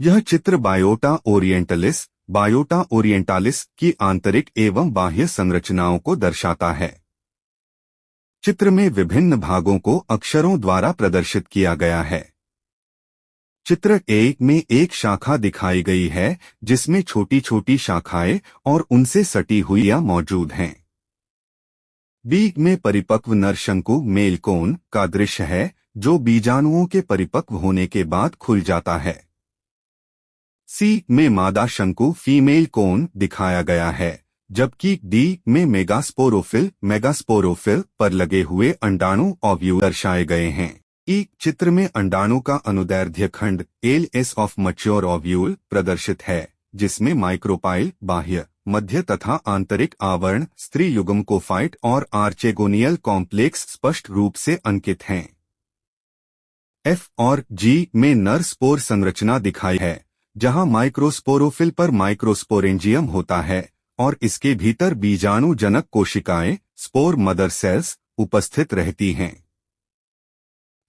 यह चित्र biota orientalis की आंतरिक एवं बाह्य संरचनाओं को दर्शाता है। चित्र में विभिन्न भागों को अक्षरों द्वारा प्रदर्शित किया गया है। चित्र 1 में एक शाखा दिखाई गई है जिसमें छोटी छोटी शाखाएं और उनसे सटी हुइयां मौजूद हैं। बी में परिपक्व नर शंकु मेल कोन का दृश्य है जो बीजाणुओं के परिपक्व होने के बाद खुल जाता है। सी में मादा शंकु फीमेल कोन दिखाया गया है, जबकि डी में मेगास्पोरोफिल पर लगे हुए अंडाणु ओव्यूल दर्शाए गए हैं। ई चित्र में अंडाणु का अनुदैर्ध्य खंड एलएस ऑफ मैच्योर ओव्यूल प्रदर्शित है, जिसमें माइक्रोपाइल बाह्य, मध्य तथा आंतरिक आवरण, स्त्री युग्मकोफाइट और आर्चेगोनियल कॉम्प्लेक्स स्पष्ट रूप से अंकित हैं। एफ और जी में नर स्पोर संरचना दिखाई है, जहां माइक्रोस्पोरोफिल पर माइक्रोस्पोरेंजियम होता है और इसके भीतर बीजाणु जनक कोशिकाएं स्पोर मदर सेल्स उपस्थित रहती हैं।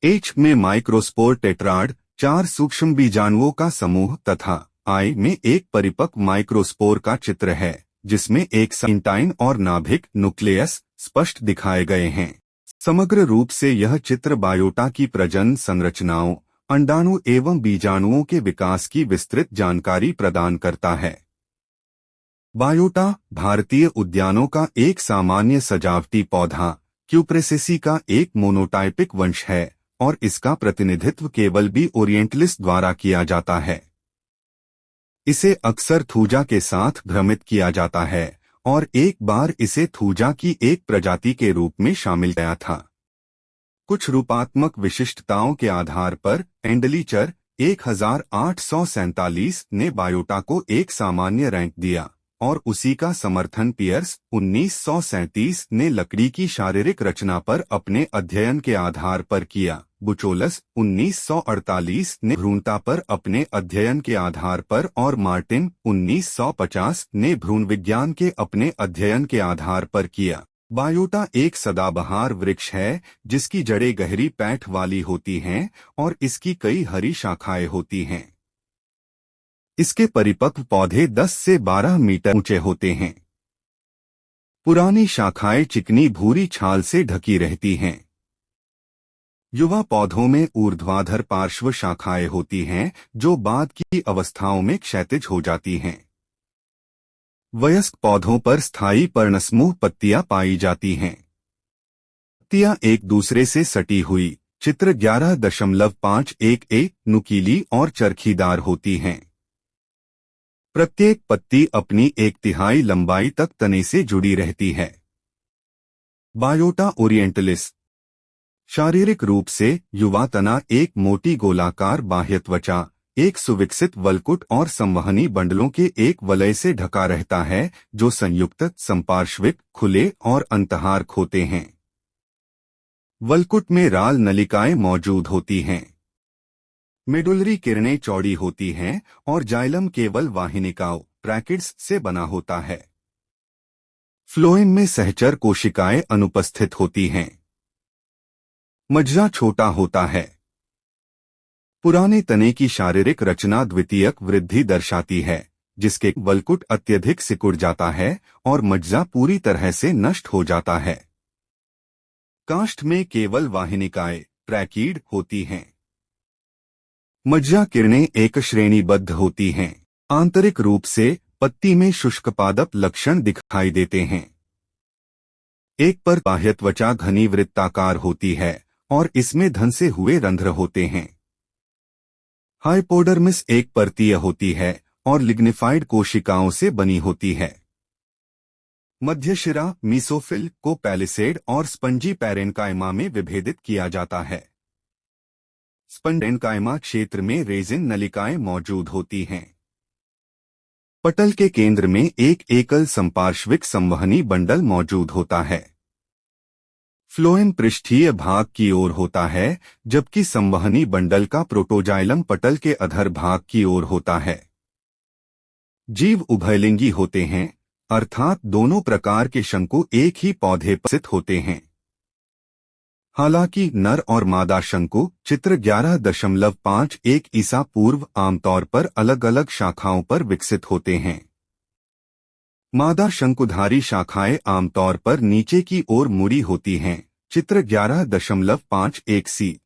एच में माइक्रोस्पोर टेट्राड 4 सूक्ष्म बीजाणुओं का समूह तथा आई में एक परिपक्व माइक्रोस्पोर का चित्र है, जिसमें एक इंटाइन और नाभिक न्यूक्लियस स्पष्ट दिखाए गए हैं। समग्र रूप से यह चित्र बायोटा की प्रजनन संरचनाओं, अंडाणु एवं बीजाणुओं के विकास की विस्तृत जानकारी प्रदान करता है। बायोटा भारतीय उद्यानों का एक सामान्य सजावटी पौधा क्यूप्रेसेसी का एक मोनोटाइपिक वंश है और इसका प्रतिनिधित्व केवल बी ओरिएंटलिस द्वारा किया जाता है। इसे अक्सर थूजा के साथ भ्रमित किया जाता है और एक बार इसे थूजा की एक प्रजाति के रूप में शामिल किया था। कुछ रूपात्मक विशिष्टताओं के आधार पर एंडलीचर 1847 ने बायोटा को एक सामान्य रैंक दिया और उसी का समर्थन पियर्स 1937 ने लकड़ी की शारीरिक रचना पर अपने अध्ययन के आधार पर किया। बुचोलस 1948 ने भ्रूणता पर अपने अध्ययन के आधार पर और मार्टिन 1950 ने भ्रूण विज्ञान के अपने अध्ययन के आधार पर किया। बायोटा एक सदाबहार वृक्ष है जिसकी जड़ें गहरी पैठ वाली होती हैं और इसकी कई हरी शाखाएं होती हैं। इसके परिपक्व पौधे 10 से 12 मीटर ऊंचे होते हैं। पुरानी शाखाएं चिकनी भूरी छाल से ढकी रहती हैं। युवा पौधों में ऊर्ध्वाधर पार्श्व शाखाएं होती हैं जो बाद की अवस्थाओं में क्षैतिज हो जाती हैं। वयस्क पौधों पर स्थायी पर्णसमूह पत्तियां पाई जाती हैं। पत्तियां एक दूसरे से सटी हुई चित्र 11.51 नुकीली और चरखीदार होती हैं। प्रत्येक पत्ती अपनी 1/3 लंबाई तक तने से जुड़ी रहती है। बायोटा ओरिएंटलिस शारीरिक रूप से युवा तना एक मोटी गोलाकार बाह्य त्वचा, एक सुविकसित वलकुट और संवहनी बंडलों के एक वलय से ढका रहता है जो संयुक्त, संपार्श्विक, खुले और अंतहार्क होते हैं। वलकुट में राल नलिकाएं मौजूद होती हैं। मेडुलरी किरणें चौड़ी होती हैं और जाइलम केवल वाहिनिकाओं ब्रैकेट्स से बना होता है। फ्लोएम में सहचर कोशिकाएं अनुपस्थित होती हैं। मज्जा छोटा होता है। पुराने तने की शारीरिक रचना द्वितीयक वृद्धि दर्शाती है, जिसके वलकुट अत्यधिक सिकुड़ जाता है और मज्जा पूरी तरह से नष्ट हो जाता है। काष्ठ में केवल वाहिनिकाएं ट्रैकीड होती हैं। मज्जा किरणें एक श्रेणीबद्ध होती हैं। आंतरिक रूप से पत्ती में शुष्क पादप लक्षण दिखाई देते हैं। एक पर बाह्य त्वचा घनी वृत्ताकार होती है और इसमें धंसे हुए रंध्र होते हैं। हाइपोडर्मिस एक परतीय होती है और लिग्निफाइड कोशिकाओं से बनी होती है। मध्यशिरा मीसोफिल को पैलिसेड और स्पंजी पैरेन्काइमा में विभेदित किया जाता है। स्पंडेन्काइमा क्षेत्र में रेजिन नलिकाएं मौजूद होती हैं। पटल के केंद्र में एक एकल संपार्श्विक संवहनी बंडल मौजूद होता है। फ्लोएम पृष्ठीय भाग की ओर होता है, जबकि संवहनी बंडल का प्रोटोजाइलम पटल के अधर भाग की ओर होता है। जीव उभयलिंगी होते हैं, अर्थात दोनों प्रकार के शंकु एक ही पौधे पर स्थित होते हैं। हालांकि नर और मादा शंकु चित्र 11.51 ईसा पूर्व आमतौर पर अलग अलग शाखाओं पर विकसित होते हैं। मादा शंकुधारी शाखाएं आमतौर पर नीचे की ओर मुड़ी होती हैं। चित्र 11.51 सी।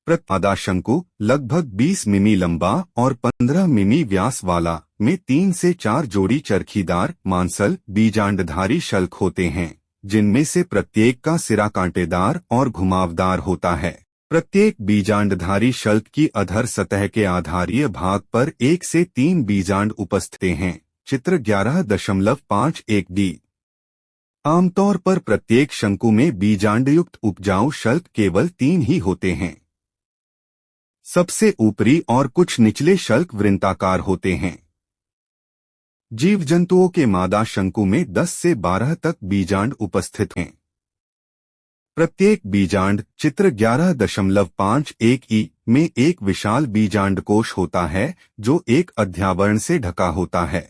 मादा शंकु लगभग 20 मिमी लंबा और 15 मिमी व्यास वाला, में 3 से 4 जोड़ी चरखीदार मांसल बीजांडधारी शल्क होते हैं, जिनमें से प्रत्येक का सिरा कांटेदार और घुमावदार होता है। प्रत्येक बीजांडधारी शल्क की अधर सतह के आधारीय भाग पर 1 से 3 बीजांड उपस्थित हैं। चित्र 11.51 डी। आमतौर पर प्रत्येक शंकु में बीजांडयुक्त उपजाऊ शल्क केवल 3 ही होते हैं। सबसे ऊपरी और कुछ निचले शल्क वृत्ताकार होते हैं। जीव जंतुओं के मादा शंकु में 10 से 12 तक बीजांड उपस्थित हैं। प्रत्येक बीजांड चित्र 11.51 ई में एक विशाल बीजांडकोश होता है, जो एक अध्यावरण से ढका होता है।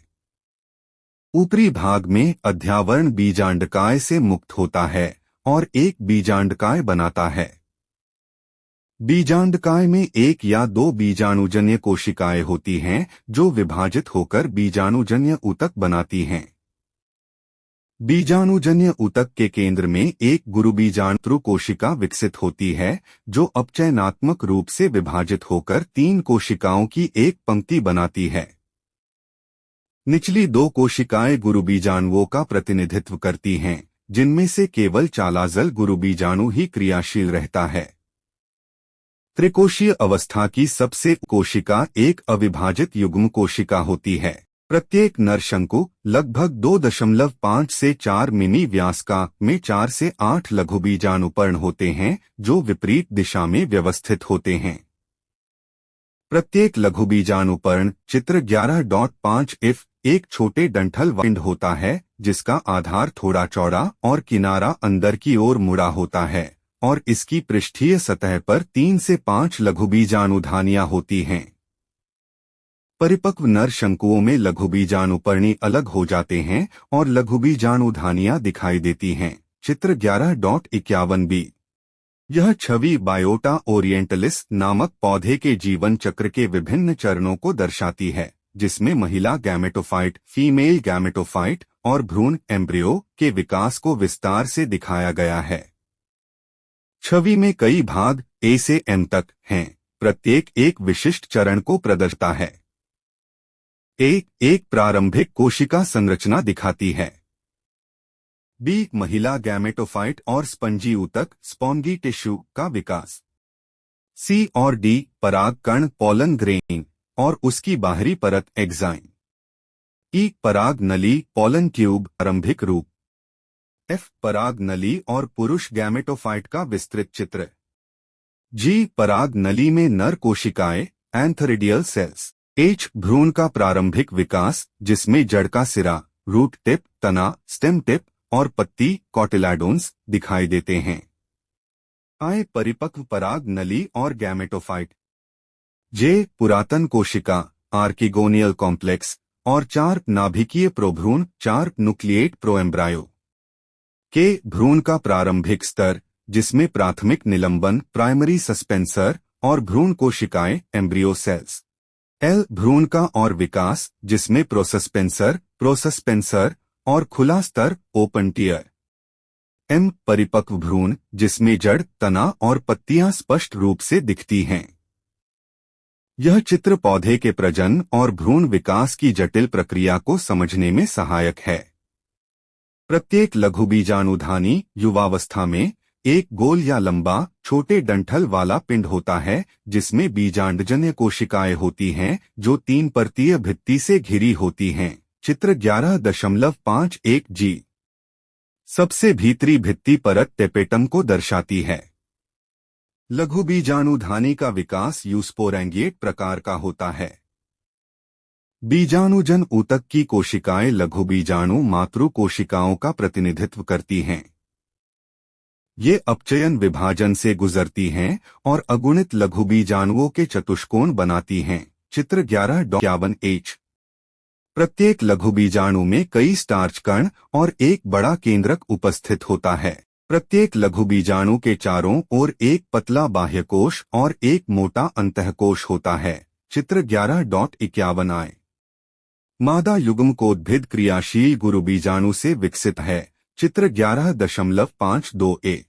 ऊपरी भाग में अध्यावरण बीजांडकाय से मुक्त होता है और एक बीजांडकाय बनाता है। बीजांडकाय में 1 या 2 बीजाणुजन्य कोशिकाएं होती हैं, जो विभाजित होकर बीजाणुजन्य ऊतक बनाती हैं। बीजाणुजन्य ऊतक के केंद्र में एक गुरुबीजाणु कोशिका विकसित होती है, जो अपचयनात्मक रूप से विभाजित होकर 3 कोशिकाओं की एक पंक्ति बनाती है। निचली 2 कोशिकाएं गुरुबीजाणुओं का प्रतिनिधित्व करती हैं, जिनमें से केवल चालाजल गुरुबीजाणु ही क्रियाशील रहता है। त्रिकोशीय अवस्था की सबसे कोशिका एक अविभाजित युग्म कोशिका होती है। प्रत्येक नर शंकु लगभग 2.5 से 4 मिमी व्यास का, में 4 से 8 लघुबीजाणुपर्ण होते हैं, जो विपरीत दिशा में व्यवस्थित होते हैं। प्रत्येक लघुबीजाणुपर्ण चित्र 11.5 इफ एक छोटे डंठल पिंड होता है, जिसका आधार थोड़ा चौड़ा और किनारा अंदर की ओर मुड़ा होता है, और इसकी पृष्ठीय सतह पर 3 से 5 लघुबीजाणुधानियां होती हैं। परिपक्व नर शंकुओं में लघुबीजाणुपर्णी अलग हो जाते हैं और लघुबीजाणुधानियां दिखाई देती हैं। चित्र 11.51 बी। यह छवि बायोटा ओरिएंटलिस नामक पौधे के जीवन चक्र के विभिन्न चरणों को दर्शाती है, जिसमें महिला गैमेटोफाइट, फीमेल गैमेटोफाइट और भ्रूण एम्ब्रियो के विकास को विस्तार से दिखाया गया है। छवि में कई भाग ए से एम तक हैं, प्रत्येक एक विशिष्ट चरण को प्रदर्शिता है। एक प्रारंभिक कोशिका संरचना दिखाती है। बी महिला गैमेटोफाइट और स्पंजी ऊतक स्पॉन्गी टिश्यू का विकास। सी और डी पराग कण पोलन ग्रेन और उसकी बाहरी परत एग्जाइम। ई पराग नली पोलन ट्यूब प्रारंभिक रूप। एफ पराग नली और पुरुष गैमेटोफाइट का विस्तृत चित्र। जी पराग नली में नर कोशिकाएं एंथेरिडियल सेल्स। एच भ्रूण का प्रारंभिक विकास, जिसमें जड़ का सिरा, रूट टिप, तना, स्टेम टिप और पत्ती कॉटिलैडोन्स दिखाई देते हैं। आई परिपक्व पराग नली और गैमेटोफाइट। जे पुरातन कोशिका आर्किगोनियल कॉम्प्लेक्स और 4 नाभिकीय प्रोभ्रूण 4 न्यूक्लिएट प्रोएम्ब्रायो। के भ्रूण का प्रारंभिक स्तर, जिसमें प्राथमिक निलंबन प्राइमरी सस्पेंसर और भ्रूण कोशिकाएं एम्ब्रियो सेल्स। एल भ्रूण का और विकास, जिसमें प्रोसस्पेंसर और खुला स्तर ओपन टियर। एम परिपक्व भ्रूण, जिसमें जड़, तना और पत्तियां स्पष्ट रूप से दिखती हैं। यह चित्र पौधे के प्रजनन और भ्रूण विकास की जटिल प्रक्रिया को समझने में सहायक है। प्रत्येक लघुबीजाणुधानी युवावस्था में एक गोल या लंबा छोटे डंठल वाला पिंड होता है, जिसमें बीजांडजन्य कोशिकाएं होती हैं, जो 3 परतीय भित्ति से घिरी होती हैं। चित्र 11.51 जी। सबसे भीतरी भित्ति परत टेपेटम को दर्शाती है। लघुबीजाणुधानी का विकास यूस्पोरैंगिएट प्रकार का होता है। बीजाणुजन ऊतक की कोशिकाएं लघुबीजाणु मातृ कोशिकाओं का प्रतिनिधित्व करती हैं। ये अपचयन विभाजन से गुजरती हैं और अगुणित लघुबीजाणुओं के चतुष्कोण बनाती हैं। चित्र 11.51 एच। प्रत्येक लघुबीजाणु में कई स्टार्च कण और एक बड़ा केंद्रक उपस्थित होता है। प्रत्येक लघु बीजाणु के चारों ओर एक पतला बाह्यकोश और एक मोटा अंतःकोश होता है। चित्र 11.51 आए। मादा युग्मकोद्भिद क्रियाशील गुरु बीजाणु से विकसित है। चित्र 11.52 ए।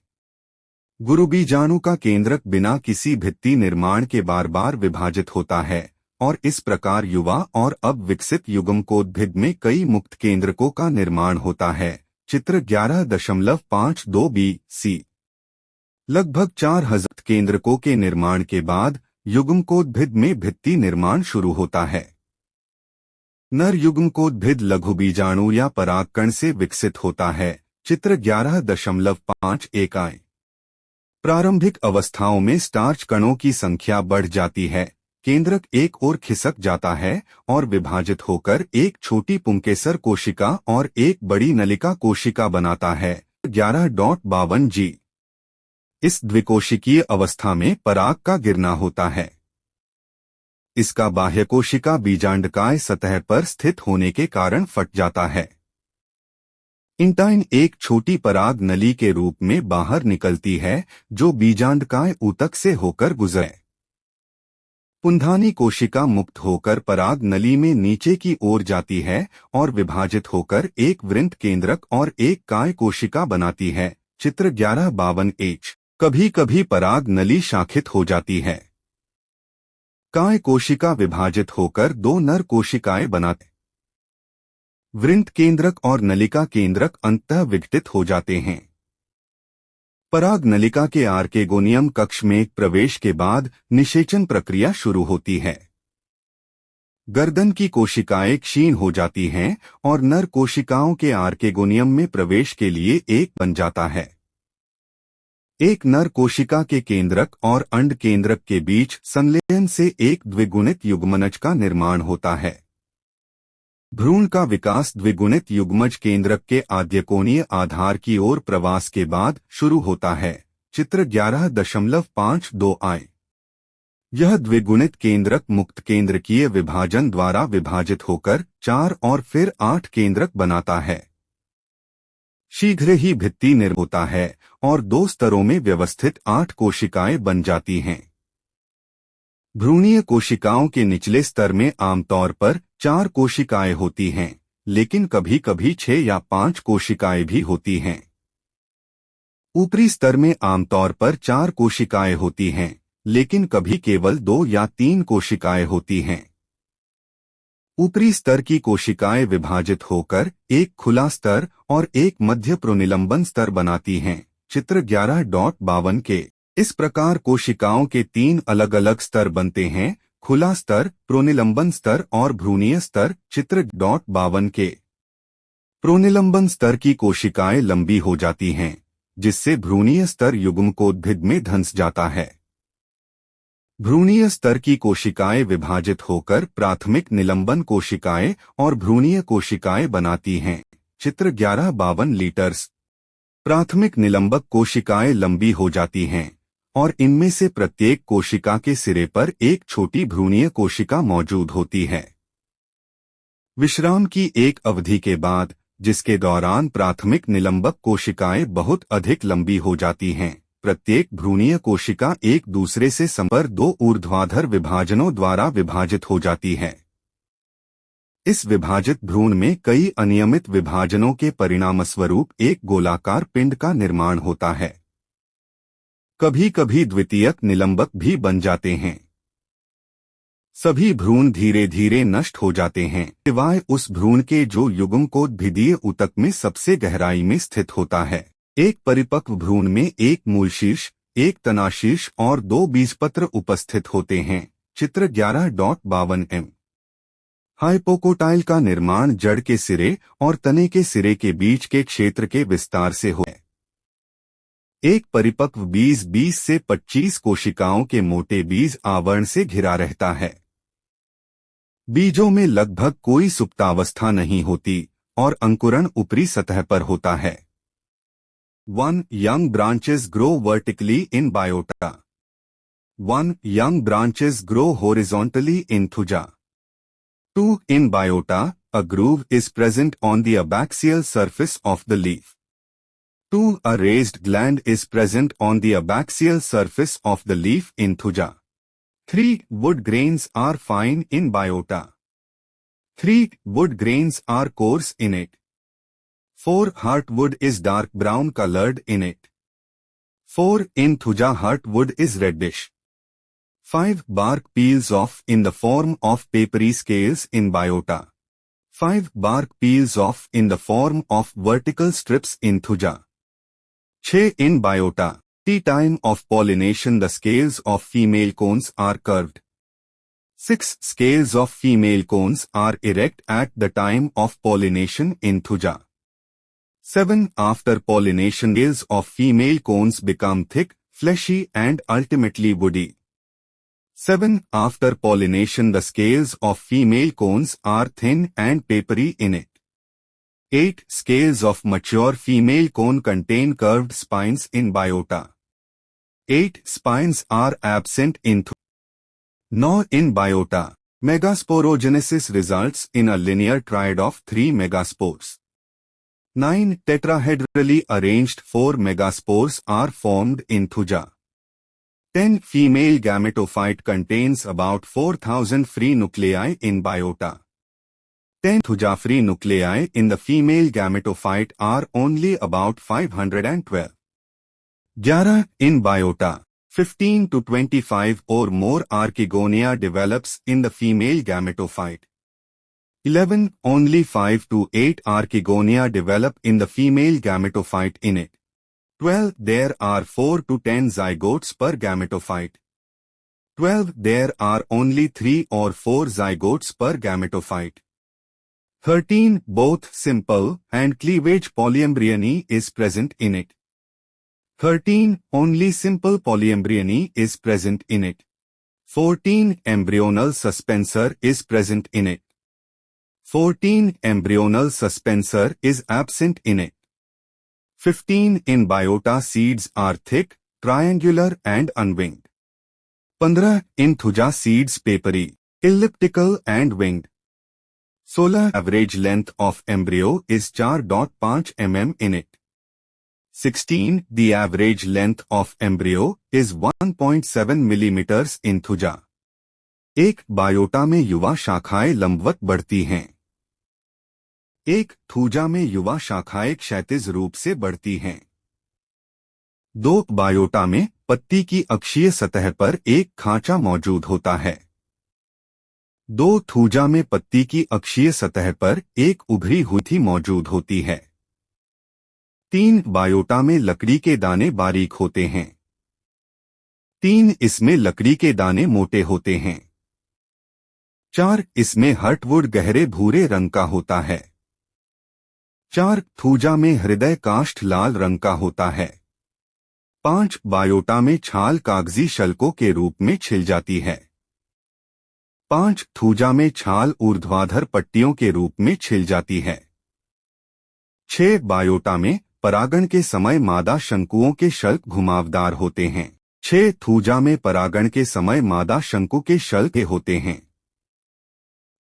गुरु बीजाणु का केंद्रक बिना किसी भित्ति निर्माण के बार बार विभाजित होता है और इस प्रकार युवा और अब विकसित युग्मकोद्भिद में कई मुक्त केंद्रकों का निर्माण होता है। चित्र 11.52 बी सी। लगभग 4000 केंद्रकों के निर्माण के बाद युग्मकोद्भिद में भित्ति निर्माण शुरू होता है। नर युग्मकोद्भिद लघु बीजाणु या परागकण से विकसित होता है। चित्र 11.51 आए। प्रारंभिक अवस्थाओं में स्टार्च कणों की संख्या बढ़ जाती है। केंद्रक एक ओर खिसक जाता है और विभाजित होकर एक छोटी पुंकेसर कोशिका और एक बड़ी नलिका कोशिका बनाता है। 11.52 जी। इस द्विकोशिकीय अवस्था में पराग का गिरना होता है। इसका बाह्य कोशिका बीजांडकाय सतह पर स्थित होने के कारण फट जाता है। इंटाइन एक छोटी पराग नली के रूप में बाहर निकलती है जो बीजांडकाय ऊतक से होकर गुजरे। पुंधानी कोशिका मुक्त होकर पराग नली में नीचे की ओर जाती है और विभाजित होकर एक वृंत केंद्रक और एक काय कोशिका बनाती है। चित्र 11.52 एच। कभी कभी पराग नली शाखित हो जाती है। काय कोशिका विभाजित होकर दो नर कोशिकाएं बनाते। वृंत केंद्रक और नलिका केंद्रक अंततः विघटित हो जाते हैं। पराग नलिका के आर्केगोनियम कक्ष में प्रवेश के बाद निषेचन प्रक्रिया शुरू होती है। गर्दन की कोशिकाएं क्षीण हो जाती हैं और नर कोशिकाओं के आर्केगोनियम में प्रवेश के लिए एक बन जाता है। एक नर कोशिका के केंद्रक और अंड केंद्रक के बीच संलयन से एक द्विगुणित युग्मनज का निर्माण होता है। भ्रूण का विकास द्विगुणित युग्मज केंद्रक के आद्यकोणीय आधार की ओर प्रवास के बाद शुरू होता है। चित्र 11.52 आए। यह द्विगुणित केंद्रक मुक्त केंद्रकीय विभाजन द्वारा विभाजित होकर 4 और फिर 8 केंद्रक बनाता है। शीघ्र ही भित्ति निर्मित होता है और 2 स्तरों में व्यवस्थित 8 कोशिकाएं बन जाती हैं। भ्रूणीय कोशिकाओं के निचले स्तर में आमतौर पर 4 कोशिकाएं होती हैं, लेकिन कभी कभी 6 या 5 कोशिकाएं भी होती हैं। ऊपरी स्तर में आमतौर पर 4 कोशिकाएं होती हैं, लेकिन कभी केवल 2 या 3 कोशिकाएं होती हैं। ऊपरी स्तर की कोशिकाएं विभाजित होकर एक खुला स्तर और एक मध्य प्रोनिलंबन स्तर बनाती हैं। चित्र 11.52 के। इस प्रकार कोशिकाओं के 3 अलग अलग स्तर बनते हैं: खुला स्तर, प्रोनिलंबन स्तर और भ्रूणीय स्तर। चित्र 52 के। प्रोनिलंबन स्तर की कोशिकाएं लंबी हो जाती हैं, जिससे भ्रूणीय स्तर युग्मकोद्भिद में धंस जाता है। भ्रूणीय स्तर की कोशिकाएं विभाजित होकर प्राथमिक निलंबन कोशिकाएं और भ्रूणीय कोशिकाएं बनाती हैं। चित्र 11.52 लीटर्स। प्राथमिक निलंबक कोशिकाएं लंबी हो जाती हैं और इनमें से प्रत्येक कोशिका के सिरे पर एक छोटी भ्रूणीय कोशिका मौजूद होती है। विश्राम की एक अवधि के बाद, जिसके दौरान प्राथमिक निलंबक कोशिकाएं बहुत अधिक लंबी हो जाती हैं, प्रत्येक भ्रूणीय कोशिका एक दूसरे से संपर 2 ऊर्ध्वाधर विभाजनों द्वारा विभाजित हो जाती है। इस विभाजित भ्रूण में कई अनियमित विभाजनों के परिणामस्वरूप एक गोलाकार पिंड का निर्माण होता है। कभी कभी द्वितीयक निलंबक भी बन जाते हैं। सभी भ्रूण धीरे धीरे नष्ट हो जाते हैं, सिवाय उस भ्रूण के जो युग्मकोद्भिदीय ऊतक में सबसे गहराई में स्थित होता है। एक परिपक्व भ्रूण में एक मूलशीर्ष, एक तनाशीर्ष और 2 बीजपत्र उपस्थित होते हैं। चित्र 11.52 एम। हाइपोकोटाइल का निर्माण जड़ के सिरे और तने के सिरे के बीच के क्षेत्र के विस्तार से हो। एक परिपक्व बीज 20 से 25 कोशिकाओं के मोटे बीज आवरण से घिरा रहता है। बीजों में लगभग कोई सुप्तावस्था नहीं होती और अंकुरण ऊपरी सतह पर होता है। 1 young branches grow vertically in biota. 1 young branches grow horizontally in thuja. 2 in biota, a groove is present on the abaxial surface of the leaf. 2. A raised gland is present on the abaxial surface of the leaf in thuja. 3. Wood grains are fine in biota. 3. Wood grains are coarse in it. 4. Heartwood is dark brown colored in it. 4. In thuja heartwood is reddish. 5. Bark peels off in the form of papery scales in biota. 5. Bark peels off in the form of vertical strips in thuja. 6. In biota, the time of pollination the scales of female cones are curved. 6. Scales of female cones are erect at the time of pollination in thuja. 7. After pollination scales of female cones become thick, fleshy and ultimately woody. 7. After pollination the scales of female cones are thin and papery in it. 8. Scales of mature female cone contain curved spines in biota. 8. Spines are absent in thuja. 9. In biota, megasporogenesis results in a linear triad of 3 megaspores. 9. Tetrahedrally arranged 4 megaspores are formed in thuja. 10. Female gametophyte contains about 4,000 free nuclei in biota. 10. Thuja free nuclei in the female gametophyte are only about 512. 11. In biota, 15 to 25 or more archegonia develops in the female gametophyte. 11. Only 5 to 8 archegonia develop in the female gametophyte in it. 12. There are 4 to 10 zygotes per gametophyte. 12. There are only 3 or 4 zygotes per gametophyte. 13. Both simple and cleavage polyembryony is present in it. 13. Only simple polyembryony is present in it. 14. Embryonal suspensor is present in it. 14. Embryonal suspensor is absent in it. 15. In biota seeds are thick, triangular and unwinged. 15. In thuja seeds papery, elliptical and winged. 16. Average length of embryo is 4.5 mm in it. 16. The average length of embryo is 1.7 millimeters in thuja. एक biota में युवा शाखाएं लंबवत बढ़ती हैं. एक thuja में युवा शाखाएं क्षैतिज रूप से बढ़ती हैं. 2. बायोटा में पत्ती की अक्षीय सतह पर एक खांचा मौजूद होता है. 2. थूजा में पत्ती की अक्षीय सतह पर एक उभरी हुई थी मौजूद होती है. 3. बायोटा में लकड़ी के दाने बारीक होते हैं. 3. इसमें लकड़ी के दाने मोटे होते हैं. 4. इसमें हर्टवुड गहरे भूरे रंग का होता है. 4. थूजा में हृदय काष्ठ लाल रंग का होता है. 5. बायोटा में छाल कागजी शल्कों के रूप में छिल जाती है. 5. थूजा में छाल ऊर्ध्वाधर पट्टियों के रूप में छिल जाती है. 6. बायोटा में परागण के समय मादा शंकुओं के शल्क घुमावदार होते हैं. 6. थूजा में परागण के समय मादा शंकु के शल्क होते हैं.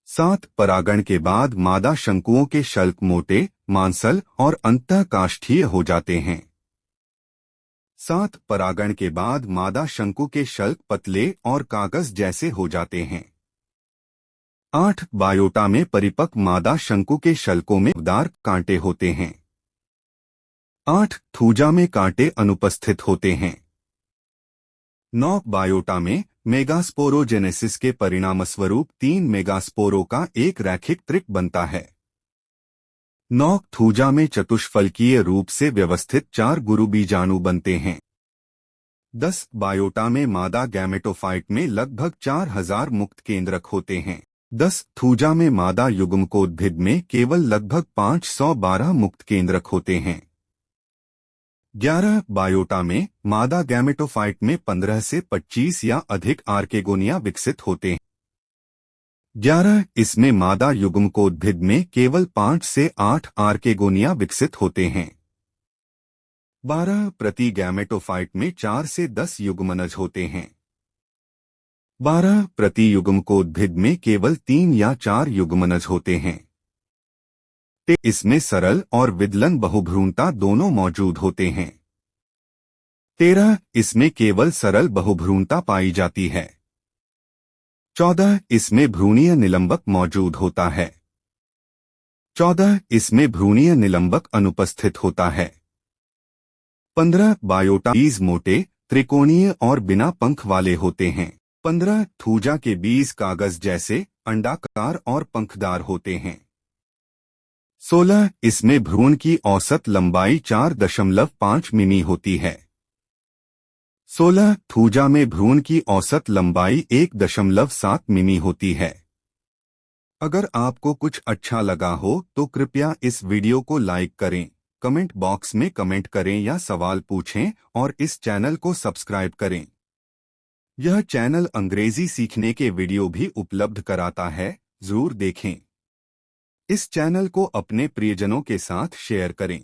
7. परागण के बाद मादा शंकुओं के शल्क मोटे, मांसल और अंतःकाष्ठीय हो जाते हैं. 7. परागण के बाद मादा शंकु के शल्क पतले और कागज जैसे हो जाते हैं. 8. बायोटा में परिपक्व मादा शंकु के शल्कों में उदार कांटे होते हैं. 8. थूजा में कांटे अनुपस्थित होते हैं. 9. बायोटा में मेगास्पोरोजेनेसिस के परिणामस्वरूप 3 मेगास्पोरों का एक रैखिक त्रिक बनता है. 9. थूजा में चतुष्फलकीय रूप से व्यवस्थित 4 गुरु बीजाणु बनते हैं. 10. बायोटा में मादा गैमेटोफाइट में लगभग 4000 मुक्त केंद्रक होते हैं. 10. थूजा में मादा युग्मकोद्भिद में केवल लगभग 512 मुक्त केंद्रक होते हैं. 11. बायोटा में मादा गैमेटोफाइट में 15 से 25 या अधिक आर्केगोनिया विकसित होते हैं. 11. इसमें मादा युग्मकोद्भिद में केवल 5 से 8 आर्केगोनिया विकसित होते हैं. 12. प्रति गैमेटोफाइट में 4 से 10 युग्मनज होते हैं. 12. प्रति युग्मकोद्भिद में केवल 3 या 4 युग्मनज होते हैं. इसमें सरल और विदलन बहुभ्रूणता दोनों मौजूद होते हैं। 13 इसमें केवल सरल बहुभ्रूणता पाई जाती है। 14 इसमें भ्रूणीय निलंबक मौजूद होता है। 14 इसमें भ्रूणीय निलंबक अनुपस्थित होता है। 15 बायोटा बीज मोटे, त्रिकोणीय और बिना पंख वाले होते हैं। 15 थूजा के बीज कागज जैसे अंडाकार और पंखदार होते हैं। 16 इसमें भ्रूण की औसत लंबाई 4.5 मिमी होती है। 16 थूजा में भ्रूण की औसत लंबाई 1.7 मिमी होती है। अगर आपको कुछ अच्छा लगा हो तो कृपया इस वीडियो को लाइक करें, कमेंट बॉक्स में कमेंट करें या सवाल पूछें और इस चैनल को सब्सक्राइब करें। यह चैनल अंग्रेजी सीखने के वीडियो भी उपलब्ध कराता है, जरूर देखें। इस चैनल को अपने प्रियजनों के साथ शेयर करें।